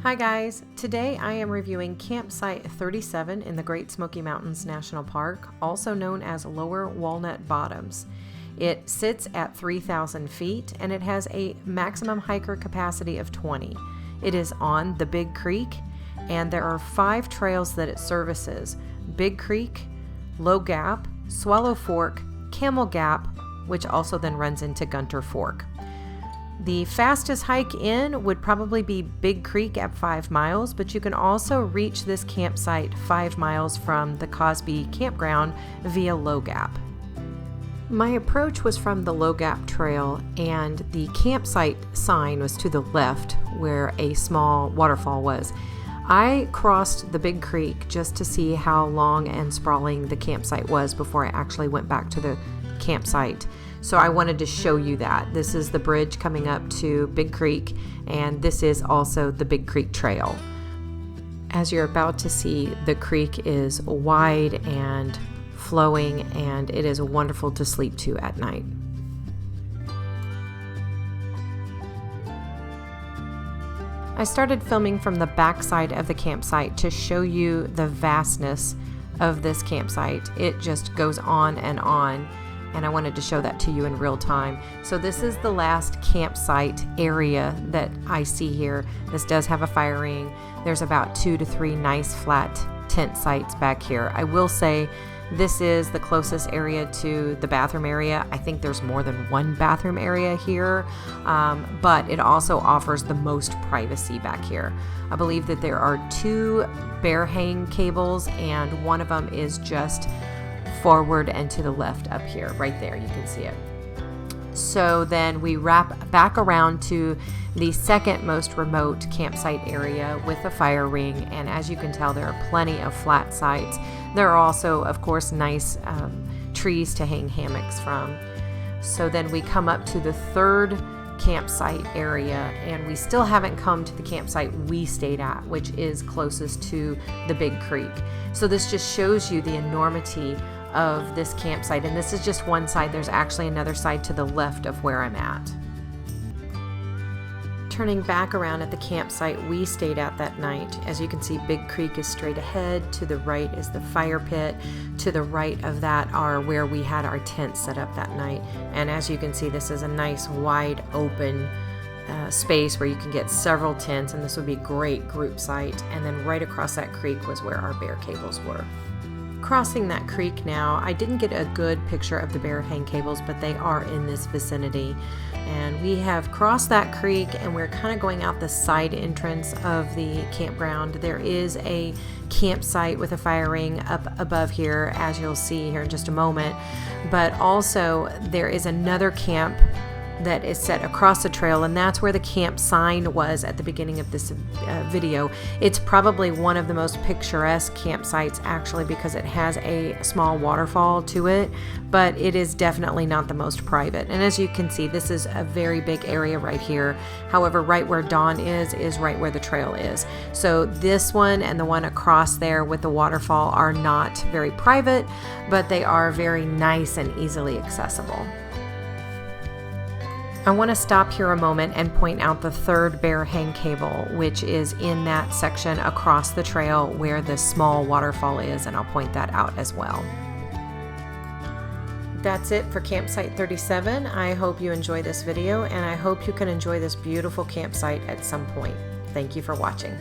Hi guys, today I am reviewing Campsite 37 in the Great Smoky Mountains National Park, also known as Lower Walnut Bottoms. It sits at 3,000 feet and it has a maximum hiker capacity of 20. It is on the Big Creek and there are 5 trails that it services: Big Creek, Low Gap, Swallow Fork, Camel Gap, which also then runs into Gunter Fork. The fastest hike in would probably be Big Creek at 5 miles, but you can also reach this campsite 5 miles from the Cosby campground via Low Gap. My approach was from the Low Gap trail, and the campsite sign was to the left where a small waterfall was. I crossed the Big Creek just to see how long and sprawling the campsite was before I actually went back to the campsite. So I wanted to show you that. This is the bridge coming up to Big Creek, and this is also the Big Creek Trail. As you're about to see, the creek is wide and flowing, and it is wonderful to sleep to at night. I started filming from the backside of the campsite to show you the vastness of this campsite. It just goes on, and I wanted to show that to you in real time. So this is the last campsite area that I see here. This does have a fire ring. There's about 2 to 3 nice flat tent sites back here. I will say this is the closest area to the bathroom area. I think there's more than one bathroom area here, but it also offers the most privacy back here. I believe that there are 2 bear hang cables, and one of them is just forward and to the left up here. Right there, you can see it. So then we wrap back around to the second most remote campsite area with a fire ring, and as you can tell, there are plenty of flat sites. There are also, of course, nice trees to hang hammocks from. So then we come up to the third campsite area, and we still haven't come to the campsite we stayed at, which is closest to the Big Creek. So this just shows you the enormity of this campsite, and this is just one side. There's actually another side to the left of where I'm at. Turning back around at the campsite we stayed at that night, as you can see, Big Creek is straight ahead. To the right is the fire pit. To the right of that are where we had our tent set up that night, and as you can see, this is a nice wide open space where you can get several tents, and this would be a great group site. And then right across that creek was where our bear cables were. Crossing that creek now, I didn't get a good picture of the bear hang cables, but they are in this vicinity. And we have crossed that creek, and we're kind of going out the side entrance of the campground. There is a campsite with a fire ring up above here, as you'll see here in just a moment. But also there is another camp that is set across the trail, and that's where the camp sign was at the beginning of this video. It's probably one of the most picturesque campsites, actually, because it has a small waterfall to it, but it is definitely not the most private. And as you can see, this is a very big area right here. However, right where Dawn is right where the trail is. So this one and the one across there with the waterfall are not very private, but they are very nice and easily accessible. I want to stop here a moment and point out the third bear hang cable, which is in that section across the trail where the small waterfall is, and I'll point that out as well. That's it for Campsite 37. I hope you enjoy this video, and I hope you can enjoy this beautiful campsite at some point. Thank you for watching.